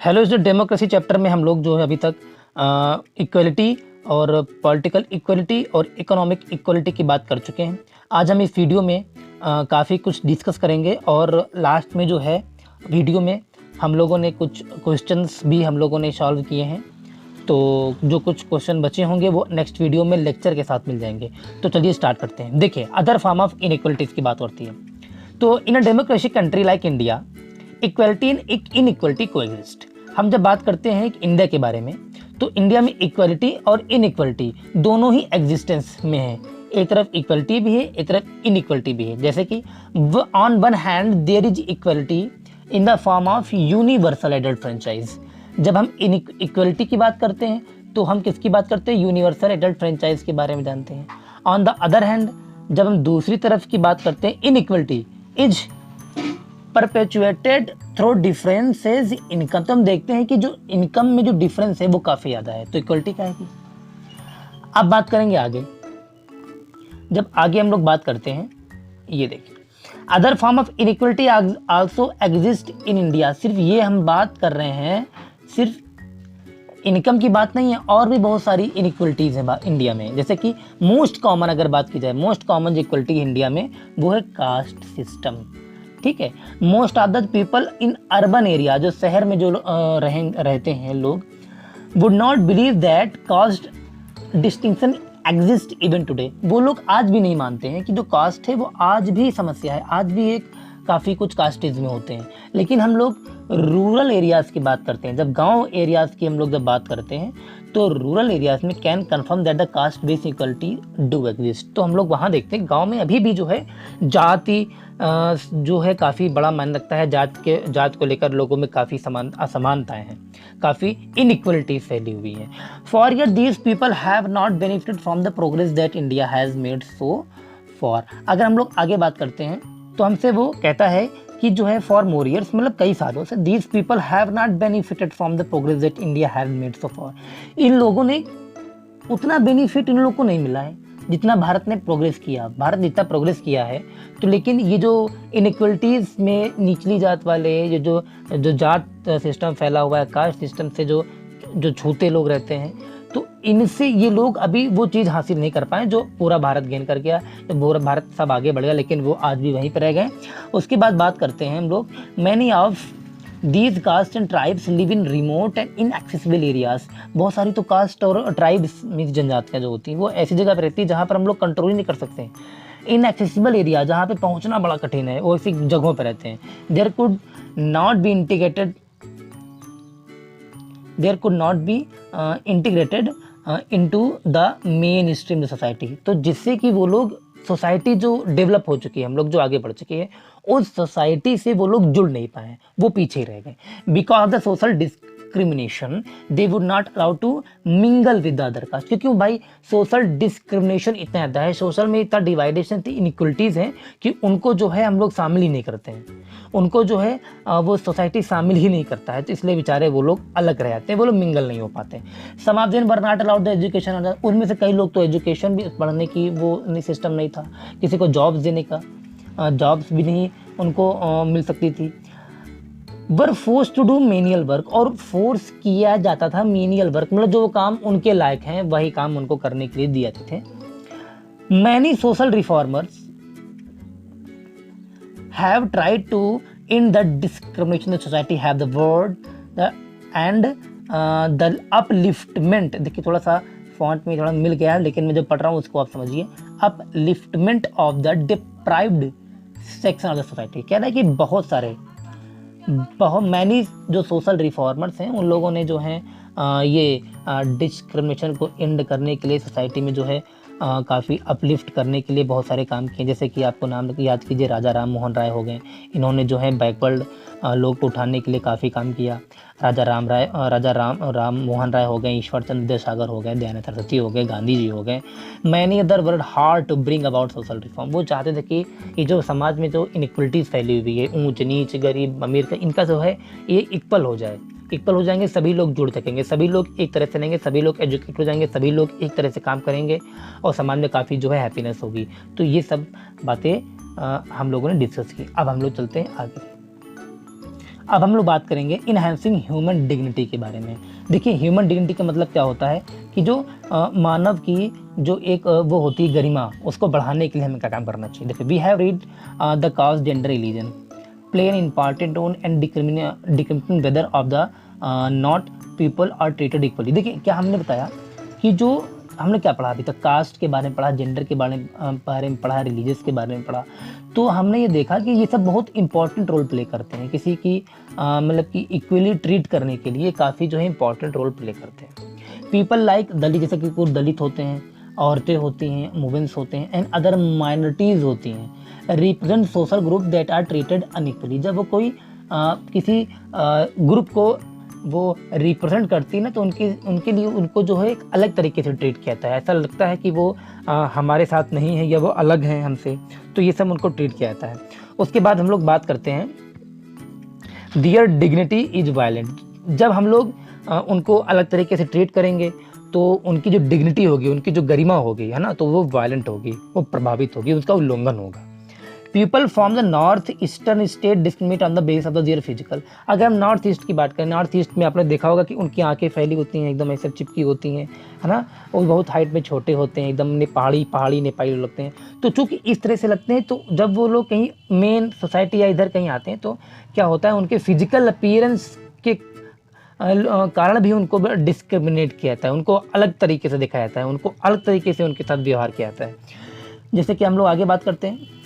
Hello, इस democracy chapter में हम लोग जो है अभी तक इक्वलिटी और पॉलिटिकल इक्वलिटी और इकोनॉमिक इक्वलिटी की बात कर चुके हैं। आज हम इस वीडियो में काफ़ी कुछ डिस्कस करेंगे और लास्ट में जो है वीडियो में हम लोगों ने कुछ क्वेश्चंस भी हम लोगों ने सॉल्व किए हैं। तो जो कुछ क्वेश्चन बचे होंगे वो नेक्स्ट वीडियो में लेक्चर के साथ मिल जाएंगे। तो चलिए स्टार्ट करते हैं। देखिए, अदर फॉर्म ऑफ इनइक्वलिटीज़ की बात होती है। तो in a democratic country like India, equality and inequality coexist. हम जब बात करते हैं इंडिया के बारे में, तो इंडिया में इक्वलिटी और इनइक्वलिटी दोनों ही एग्जिस्टेंस में है। एक तरफ इक्वलिटी भी है, एक तरफ इनइक्वलिटी भी है। जैसे कि on one hand there is equality in the form of universal adult franchise. जब हम इक्वलिटी की बात करते हैं तो हम किसकी बात करते हैं? यूनिवर्सल एडल्ट फ्रेंचाइज के बारे में जानते हैं। ऑन द अदर हैंड जब हम दूसरी तरफ की बात करते हैं, inequality is परपेचुएटेड through differences income. तो हम देखते हैं कि जो इनकम में जो डिफरेंस है वो काफ़ी ज़्यादा है। तो इक्वलिटी क्या है? अब बात करेंगे आगे। जब आगे हम लोग बात करते हैं, ये देखिए, other form of inequality also exist in India. सिर्फ ये हम बात कर रहे हैं, सिर्फ इनकम की बात नहीं है, और भी बहुत सारी इनइक्वलिटीज़ हैं इंडिया में। जैसे कि मोस्ट कॉमन अगर बात की जाए, मोस्ट कॉमन जो इक्वलिटी इंडिया में वो है कास्ट सिस्टम। ठीक है, most of the people in urban area, जो शहर में जो रहते हैं लोग, would not believe that caste distinction exist even today. वो लोग आज भी नहीं मानते हैं कि जो कास्ट है वो आज भी समस्या है, आज भी एक काफ़ी कुछ कास्टेज में होते हैं। लेकिन हम लोग रूरल एरियाज़ की बात करते हैं, जब गांव एरियाज़ की हम लोग जब बात करते हैं, तो रूरल एरियाज़ में can confirm that the caste based equality do exist. तो हम लोग वहाँ देखते हैं गांव में अभी भी जो है जाति जो है काफ़ी बड़ा मायने रखता है। जात को लेकर लोगों में काफ़ी असमानताएँ हैं, काफ़ी इनइक्वलिटी फैली हुई है। For year these people have not benefited from the progress that India has made so for. अगर हम लोग आगे बात करते हैं तो हमसे वो कहता है कि जो है फॉर मोर ईयर्स, मतलब कई सालों से, these people have not benefited from the progress that India has made so far. इन लोगों ने उतना बेनिफिट इन लोगों को नहीं मिला है जितना भारत ने प्रोग्रेस किया। भारत जितना प्रोग्रेस किया है, तो लेकिन ये जो इनइक्वलिटीज़ में निचली जात वाले, ये जो जात सिस्टम फैला हुआ है, कास्ट सिस्टम से जो छूते लोग रहते हैं, तो इनसे ये लोग अभी वो चीज़ हासिल नहीं कर पाए जो पूरा भारत गेन कर गया। तो पूरा भारत सब आगे बढ़ गया, लेकिन वो आज भी वहीं पर रह गए। उसके बाद बात करते हैं हम लोग, many of these caste and tribes live in remote and inaccessible areas. बहुत सारी तो कास्ट और ट्राइब्स मीन्स जनजातियाँ जो होती हैं वो ऐसी जगह पर रहती है जहाँ पर हम लोग कंट्रोल ही नहीं कर सकते। इनएक्सेसिबल एरिया, जहाँ पे पहुँचना बड़ा कठिन है, वो ऐसी जगहों पर रहते हैं। There could not be integrated into the mainstream society. तो जिससे कि वो लोग, सोसाइटी जो डेवलप हो चुकी है, हम लोग जो आगे बढ़ चुके हैं, उस सोसाइटी से वो लोग जुड़ नहीं पाए, वो पीछे रह गए। Because of the social discrimination they would not allow to mingle with the other caste. क्योंकि भाई सोशल डिस्क्रिमिनेशन इतना ज़्यादा है, सोशल में इतना डिवाइडेशन, इनइक्वलिटीज़ हैं कि उनको जो है हम लोग शामिल ही नहीं करते हैं, उनको जो है वो सोसाइटी शामिल ही नहीं करता है। तो इसलिए बेचारे वो लोग अलग रह जाते हैं, वो लोग मिंगल नहीं हो पाते। Some of them were not allowed the education. उनमें से कई लोग तो एजुकेशन भी पढ़ने की वो सिस्टम नहीं था, किसी को जॉब्स देने का, जॉब्स भी नहीं उनको मिल सकती थी। Were force to do menial work, और फोर्स किया जाता था मेनियल वर्क, मतलब जो काम उनके लायक हैं वही काम उनको करने के लिए दिए जाते थे। Many social reformers have tried to end the discrimination in the society, have the word and the upliftment। देखिए थोड़ा सा फॉन्ट में थोड़ा मिल गया है, लेकिन मैं जो पढ़ रहा हूँ उसको आप समझिए। Upliftment of the deprived section of the society. कह रहा है कि बहुत मैनी जो सोशल रिफॉर्मर्स हैं उन लोगों ने जो है ये डिस्क्रिमिनेशन को एंड करने के लिए सोसाइटी में जो है काफ़ी अपलिफ्ट करने के लिए बहुत सारे काम किए। जैसे कि आपको नाम याद कीजिए, राजा राम मोहन राय हो गए, इन्होंने जो है बैकवर्ड लोग को उठाने के लिए काफ़ी काम किया। राजा राम मोहन राय हो गए, ईश्वर चंद्र विद्यासागर हो गए, दयानंद सरस्वती हो गए, गांधी जी हो गए। Many other worked hard to bring about social reform. वो चाहते थे कि ये जो समाज में जो इनइक्वलिटीज़ फैली हुई है, ऊंच नीच, गरीब अमीर का, इनका जो है ये इक्वल हो जाएंगे, सभी लोग जुड़ सकेंगे, सभी लोग एक तरह से रहेंगे, सभी लोग एजुकेट हो जाएंगे, सभी लोग एक तरह से काम करेंगे और समाज में काफ़ी जो है हैप्पीनेस होगी। तो ये सब बातें हम लोगों ने डिस्कस की। अब हम लोग चलते हैं आगे। अब हम लोग बात करेंगे इनहैंसिंग ह्यूमन डिग्निटी के बारे में। देखिए ह्यूमन डिग्निटी का मतलब क्या होता है कि जो मानव की जो एक वो होती है गरिमा, उसको बढ़ाने के लिए हमें क्या काम करना चाहिए। देखिए we have read the caste gender religion play an important role and determining whether of the not people are treated equally. देखिए क्या हमने बताया कि जो हमने क्या पढ़ा अभी तक, कास्ट के बारे में पढ़ा, जेंडर के बारे में पढ़ा, रिलीजियस के बारे में पढ़ा। तो हमने ये देखा कि ये सब बहुत इंपॉर्टेंट रोल प्ले करते हैं किसी की मतलब कि इक्वली ट्रीट करने के लिए, काफ़ी जो है इंपॉर्टेंट रोल प्ले करते हैं। पीपल लाइक दलित, जैसे कि कुछ दलित होते हैं, औरतें होती हैं, वुमेन्स होते हैं एंड अदर माइनॉरिटीज़ होती हैं, represent social group that are treated unequally. जब वो कोई किसी ग्रुप को वो रिप्रेजेंट करती है ना, तो उनके लिए उनको जो है एक अलग तरीके से ट्रीट किया जाता है। ऐसा लगता है कि वो हमारे साथ नहीं है या वो अलग हैं हमसे, तो ये सब उनको ट्रीट किया जाता है। उसके बाद हम लोग बात करते हैं दियर डिग्निटी इज वायलेंट। जब हम लोग उनको अलग तरीके से ट्रीट करेंगे तो उनकी जो डिग्निटी होगी, उनकी जो गरिमा होगी, है ना, तो वो वायलेंट होगी, वो प्रभावित होगी, उसका उल्लंघन होगा। People from the north eastern state discriminate on the base of the their physical. अगर हम नॉर्थ ईस्ट की बात करें, नॉर्थ ईस्ट में आपने देखा होगा कि उनकी आंखें फैली होती हैं, एकदम ऐसे चिपकी होती हैं, है ना, वो बहुत हाइट में छोटे होते हैं, एकदम पहाड़ी नेपाली लगते हैं। तो चूंकि इस तरह से लगते हैं, तो जब वो लोग कहीं मेन सोसाइटी या इधर कहीं आते हैं तो क्या होता है, उनके फिजिकल अपीयरेंस के कारण भी उनको डिस्क्रिमिनेट किया जाता है, उनको अलग तरीके से दिखाया जाता है, उनको अलग तरीके से उनके साथ व्यवहार किया जाता है। जैसे कि हम लोग आगे बात करते हैं,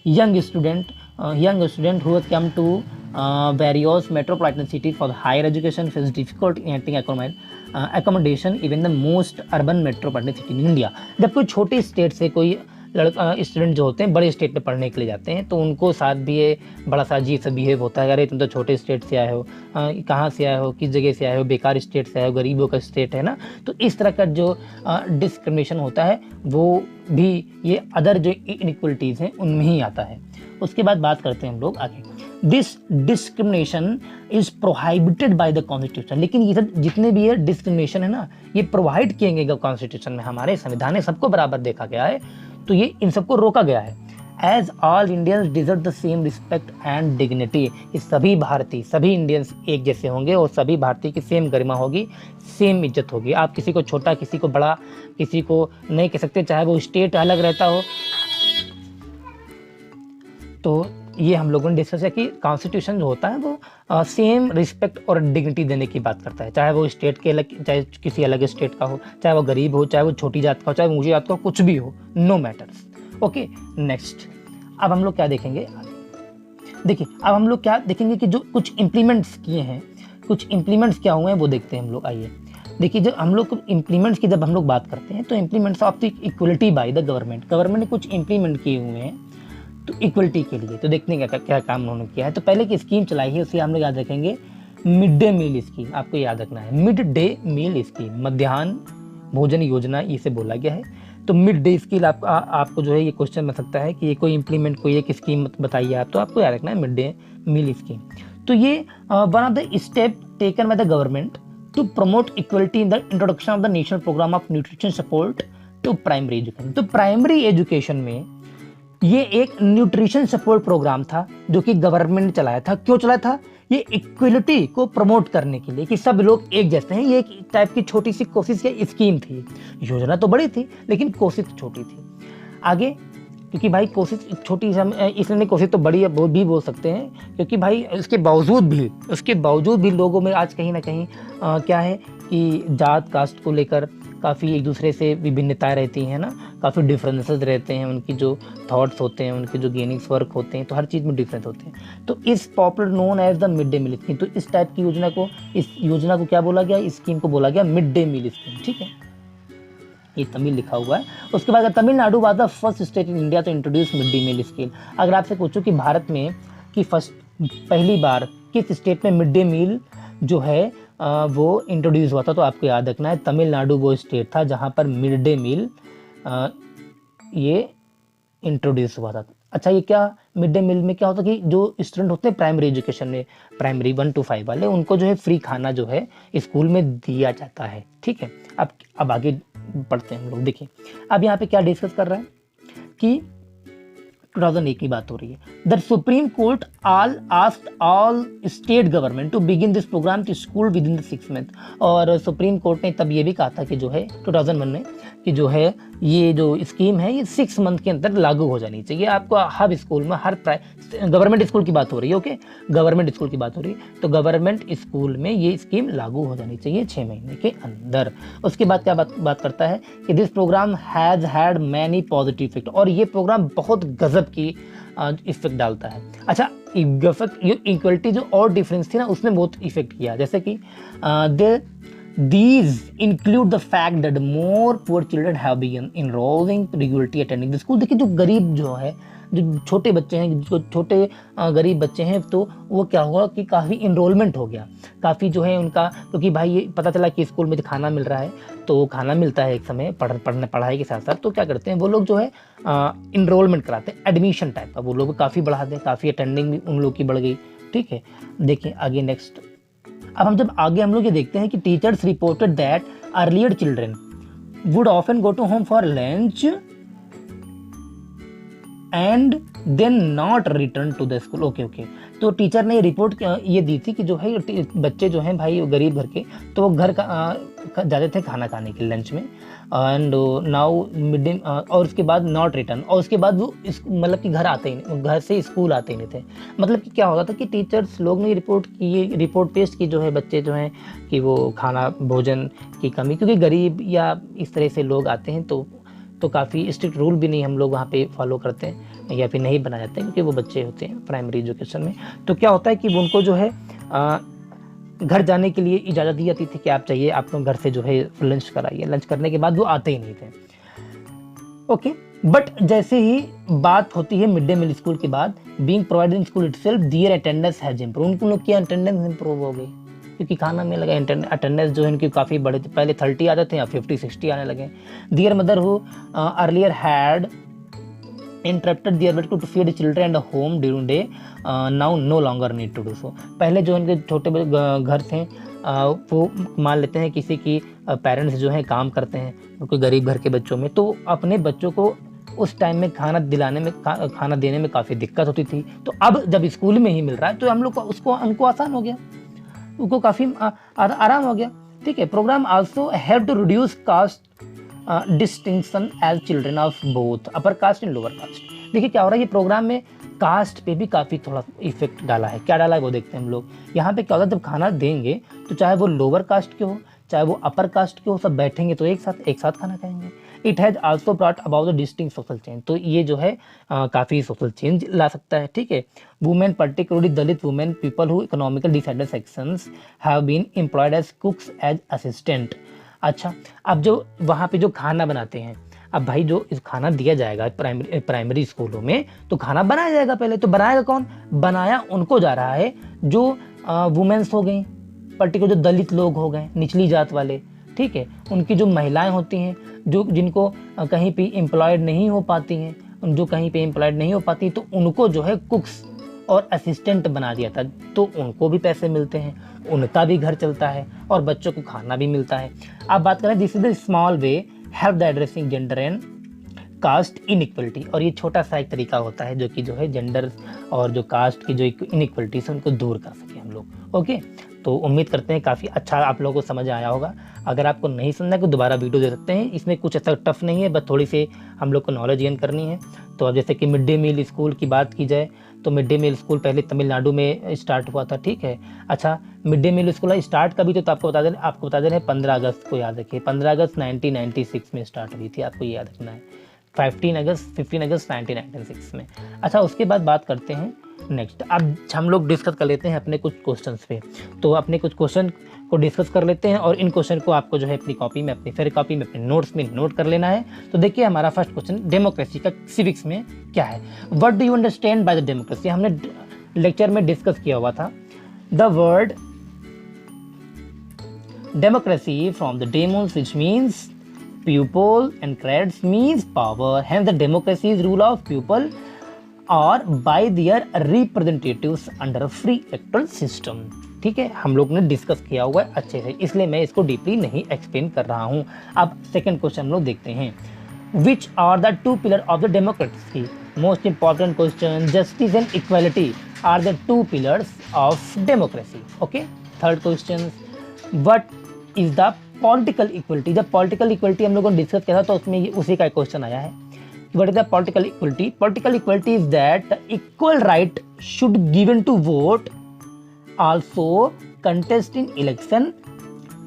young student who have come to various metropolitan cities for higher education face difficult in getting accommodation even the most urban metropolitan city in India। जब कोई छोटे स्टेट से कोई लड़का स्टूडेंट जो होते हैं बड़े स्टेट में पढ़ने के लिए जाते हैं, तो उनको साथ भी ये बड़ा सा अजीब सा बिहेव होता है, अरे तुम तो छोटे स्टेट से आए हो, कहाँ से आए हो, किस जगह से आए हो, बेकार स्टेट से आए हो, गरीबों का स्टेट है ना। तो इस तरह का जो डिस्क्रिमिनेशन होता है वो भी ये अदर जो इनइक्वलिटीज़ हैं उनमें ही आता है। उसके बाद बात करते हैं हम लोग आगे, this discrimination is prohibited by the constitution. लेकिन ये सब जितने भी ये डिस्क्रिमिनेशन है ना, ये प्रोवाइड किए गए कॉन्स्टिट्यूशन में, हमारे संविधान में सबको बराबर देखा गया है, तो ये इन सबको रोका गया है। As all Indians deserve the same respect and dignity. ये सभी भारतीय, सभी इंडियंस एक जैसे होंगे और सभी भारतीय की सेम गरिमा होगी, सेम इज्जत होगी। आप किसी को छोटा, किसी को बड़ा, किसी को नहीं कह सकते, चाहे वो स्टेट अलग रहता हो। तो ये हम लोगों ने डिस्कस किया कि कॉन्स्टिट्यूशन जो होता है वो सेम रिस्पेक्ट और डिग्निटी देने की बात करता है, चाहे वो स्टेट के अलग, चाहे किसी अलग स्टेट का हो, चाहे वो गरीब हो, चाहे वो छोटी जात का हो, चाहे वो ऊंची जात का हो, कुछ भी हो, नो मैटर्स। ओके नेक्स्ट, अब हम लोग क्या देखेंगे, देखिए अब हम लोग क्या देखेंगे कि जो कुछ इम्प्लीमेंट्स किए हैं, कुछ इम्प्लीमेंट्स क्या हुए हैं वो देखते हैं हम लोग। आइए देखिए, जब हम लोग इम्प्लीमेंट्स की जब हम लोग बात करते हैं तो implements of the equality bye the government ने कुछ इम्प्लीमेंट किए हुए हैं तो इक्वलिटी के लिए। तो देखते हैं क्या काम उन्होंने किया है। तो पहले की स्कीम चलाई है, उसे हम लोग याद रखेंगे, मिड डे मील स्कीम। आपको याद रखना है, मिड डे मील स्कीम, मध्याह्न भोजन योजना इसे बोला गया है। तो मिड डे स्कीम आपको जो है ये क्वेश्चन बन सकता है कि ये कोई इंप्लीमेंट कोई एक स्कीम बताइए आप, तो आपको याद रखना है मिड डे मील स्कीम। तो ये one of the step taken by the government to promote equality in the introduction of the national programme of nutrition support to primary education. तो प्राइमरी एजुकेशन में ये एक न्यूट्रिशन सपोर्ट प्रोग्राम था जो कि government ने चलाया था। क्यों चलाया था? ये इक्वलिटी को प्रमोट करने के लिए कि सब लोग एक जैसे हैं। ये एक टाइप की छोटी सी कोशिश या स्कीम थी। योजना तो बड़ी थी लेकिन कोशिश छोटी थी। आगे, क्योंकि भाई कोशिश छोटी, इसलिए कोशिश तो बड़ी है भी बोल सकते हैं, क्योंकि भाई उसके बावजूद भी लोगों में आज कहीं ना कहीं क्या है कि जात कास्ट को लेकर काफ़ी एक दूसरे से विभिन्नताएं रहती हैं ना, काफ़ी डिफरेंसेस रहते हैं, उनकी जो थॉट्स होते हैं, उनके जो गेनिंग्स वर्क होते हैं, तो हर चीज़ में डिफरेंस होते हैं। तो इस popular known as the mid day meal scheme, तो इस टाइप की योजना को क्या बोला गया? इस स्कीम को बोला गया मिड डे मील स्कीम। ठीक है, ये तमिल लिखा हुआ है। उसके बाद Tamil Nadu was the first state in India to introduce mid day meal scheme. अगर आपसे पूछो कि भारत में कि पहली बार किस स्टेट में मिड डे मील जो है वो इंट्रोड्यूस हुआ था, तो आपको याद रखना है तमिलनाडु वो स्टेट था जहाँ पर मिड डे मील ये इंट्रोड्यूस हुआ था। अच्छा, ये क्या मिड डे मील में क्या होता है कि जो स्टूडेंट होते हैं प्राइमरी एजुकेशन में, प्राइमरी 1 to 5 वाले, उनको जो है फ्री खाना जो है स्कूल में दिया जाता है। ठीक है, अब आगे पढ़ते हैं हम लोग। देखिए अब यहाँ पे क्या डिस्कस कर रहे हैं कि 2001 की बात हो रही है। The Supreme Court asked all state government to begin this programme to school within the 6 month. और सुप्रीम कोर्ट ने तब ये भी कहा था कि जो है 2001 में कि जो है ये जो स्कीम है ये 6 मंथ के अंदर लागू हो जानी चाहिए। आपको हर स्कूल में, हर गवर्नमेंट स्कूल की बात हो रही है, ओके, गवर्नमेंट स्कूल की बात हो रही है, तो गवर्नमेंट स्कूल में ये स्कीम लागू हो जानी चाहिए 6 महीने के अंदर। उसके बाद क्या बात करता है कि this programme has had many positive effect, और ये प्रोग्राम बहुत गजब की इफेक्ट डालता है। अच्छा, इक्वलिटी जो और डिफरेंस थी ना उसमें बहुत इफेक्ट किया, जैसे कि these include the fact that more poor children have been enrolling regularly attending the school। देखिए जो गरीब जो है, जो छोटे बच्चे हैं, जो छोटे गरीब बच्चे हैं, तो वो क्या हुआ कि काफ़ी इनरोलमेंट हो गया, काफ़ी जो है उनका, क्योंकि भाई ये पता चला कि स्कूल में जो खाना मिल रहा है, तो खाना मिलता है एक समय पढ़ाई के साथ साथ, तो क्या करते हैं वो लोग जो है इनरोलमेंट कराते हैं, एडमिशन टाइप का, वो लोग काफ़ी बढ़ा दें, काफ़ी अटेंडिंग भी उन लोग की बढ़ गई। ठीक है, देखिए आगे नेक्स्ट। अब हम जब आगे हम लोग ये देखते हैं कि teachers reported that earlier children would often go to home for lunch and then not return to the school. Okay, तो टीचर ने रिपोर्ट ये दी थी कि जो है बच्चे जो हैं भाई गरीब घर के, तो वो घर का जाते थे खाना खाने के लंच में, एंड नाउ मिड डे, और उसके बाद नॉट रिटर्न, और उसके बाद वो मतलब कि घर आते ही नहीं, घर से स्कूल आते ही नहीं थे। मतलब कि क्या होता था कि टीचर्स लोग ने रिपोर्ट पेश की जो है बच्चे जो हैं कि वो खाना भोजन की कमी, क्योंकि गरीब या इस तरह से लोग आते हैं, तो काफ़ी स्ट्रिक्ट रूल भी नहीं हम लोग वहाँ पे फॉलो करते हैं, या फिर नहीं बनाए जाते हैं, क्योंकि वो बच्चे होते हैं प्राइमरी एजुकेशन में। तो क्या होता है कि उनको जो है घर जाने के लिए इजाज़त दी जाती थी कि आप चाहिए, आप घर से जो है लंच कराइए, लंच करने के बाद वो आते ही नहीं थे। ओके, बट जैसे ही बात होती है मिड डे मील स्कूल के बाद, being provided in school itself, their attendance has improve, उन लोग की अटेंडेंस इंप्रूव हो गई, क्योंकि खाना में लगा। अटेंडेंस जो है इनकी काफ़ी बढ़े थे, पहले 30 आते थे, या 50-60 आने लगे। Their mother who earlier had interrupted their work to feed children at home during day now no longer need to do so. पहले जो इनके छोटे घर थे वो मान लेते हैं किसी की पेरेंट्स जो हैं काम करते हैं कोई गरीब घर के बच्चों में, तो अपने बच्चों को उस टाइम में खाना देने में काफ़ी दिक्कत होती थी। तो अब जब स्कूल में ही मिल रहा है तो हम लोग को उनको आसान हो गया, उनको काफ़ी आराम हो गया। ठीक है, programme also help to reduce caste distinction as children of both upper caste and lower caste. देखिए क्या हो रहा है, ये प्रोग्राम में कास्ट पे भी काफ़ी थोड़ा इफेक्ट डाला है। क्या डाला है वो देखते हैं हम लोग। यहाँ पे क्या होता है, जब खाना देंगे तो चाहे वो लोअर कास्ट के हो चाहे वो अपर कास्ट के हो, सब बैठेंगे तो एक साथ खाना खाएंगे। It has also brought about the distinct social change, तो ये जो है काफ़ी सोशल चेंज ला सकता है। ठीक है, women particularly Dalit women people who economical disadvantage sections have been employed as cooks as assistant. अच्छा, अब जो वहाँ पे जो खाना बनाते हैं, अब भाई जो इस खाना दिया जाएगा प्राइमरी स्कूलों में, तो खाना बनाया जाएगा। पहले तो बनाएगा कौन, बनाया उनको जा रहा है जो वुमेन्स हो गई, पर्टिकुलर जो दलित लोग हो गए, निचली जात वाले। ठीक है, उनकी जो महिलाएं होती हैं जो जिनको कहीं पे एम्प्लॉयड नहीं हो पाती हैं, तो उनको जो है कुक्स और असिस्टेंट बना दिया था, तो उनको भी पैसे मिलते हैं, उनका भी घर चलता है और बच्चों को खाना भी मिलता है। अब बात करें, this is the small way help the addressing gender and caste inequality, और ये छोटा सा एक तरीका होता है जो कि जो है जेंडर और जो कास्ट की जो इनइक्वलिटी है उनको दूर कर सके हम लोग। ओके, तो उम्मीद करते हैं काफ़ी अच्छा आप लोगों को समझ आया होगा। अगर आपको नहीं समझना तो दोबारा वीडियो दे सकते हैं, इसमें कुछ ऐसा टफ नहीं है, बस थोड़ी सी हम लोग को नॉलेज गेन करनी है। तो अब जैसे कि मिड डे मील स्कूल की बात की जाए तो मिड डे मील स्कूल पहले तमिलनाडु में स्टार्ट हुआ था। ठीक है, अच्छा mid day meal school start कभी तो आपको बता दें 15 अगस्त को याद रखिए, 15 अगस्त 1996 में स्टार्ट हुई थी, आपको ये याद रखना है, 15 अगस्त 1996 में। अच्छा, उसके बाद बात करते हैं नेक्स्ट। अब हम लोग डिस्कस कर लेते हैं अपने कुछ क्वेश्चंस पे, तो अपने कुछ क्वेश्चन को डिस्कस कर लेते हैं और इन क्वेश्चन को आपको जो है अपनी कॉपी में, अपनी फेयर कॉपी में, अपने नोट्स में नोट कर लेना है। तो देखिए हमारा फर्स्ट क्वेश्चन डेमोक्रेसी का सिविक्स में क्या है। What do you understand by the democracy, हमने लेक्चर में डिस्कस किया हुआ था। The word democracy from the demos which means people and creds means power, hence the democracy is rule of people or by their representatives under a free electoral system। ठीक है, हम लोग ने discuss किया हुआ है अच्छे से, इसलिए मैं इसको डीपली नहीं एक्सप्लेन कर रहा हूँ। अब सेकंड क्वेश्चन हम लोग देखते हैं, which are the two pillar of the democracy. Most important question, justice and equality are the two pillars of democracy. Okay, third question, what is the political equality. जब political equality हम लोगों ने discuss किया था तो उसमें उसी का क्वेश्चन आया है। What is the political equality? Political equality is that equal right should given to vote, also contest in election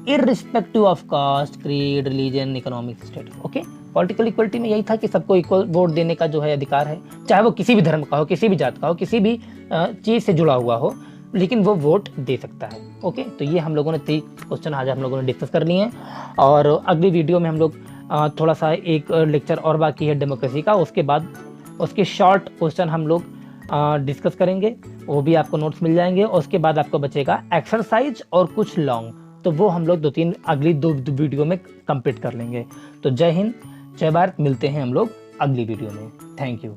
irrespective of caste, creed, religion, economic status. Okay, political equality में यही था कि सबको इक्वल वोट देने का जो है अधिकार है, चाहे वो किसी भी धर्म का हो, किसी भी जात का हो, किसी भी चीज़ से जुड़ा हुआ हो, लेकिन वो वोट दे सकता है। ओके, तो ये हम लोगों ने 3 क्वेश्चन आज हम लोगों ने डिस्कस कर लिए हैं और अगली वीडियो में हम लोग थोड़ा सा एक लेक्चर और बाकी है डेमोक्रेसी का, उसके बाद उसके शॉर्ट क्वेश्चन हम लोग डिस्कस करेंगे, वो भी आपको नोट्स मिल जाएंगे। और उसके बाद आपको बचेगा एक्सरसाइज और कुछ लॉन्ग, तो वो हम लोग 2-3 अगली 2 वीडियो में कंप्लीट कर लेंगे। तो जय हिंद, जय भारत, मिलते हैं हम लोग अगली वीडियो में। Thank you.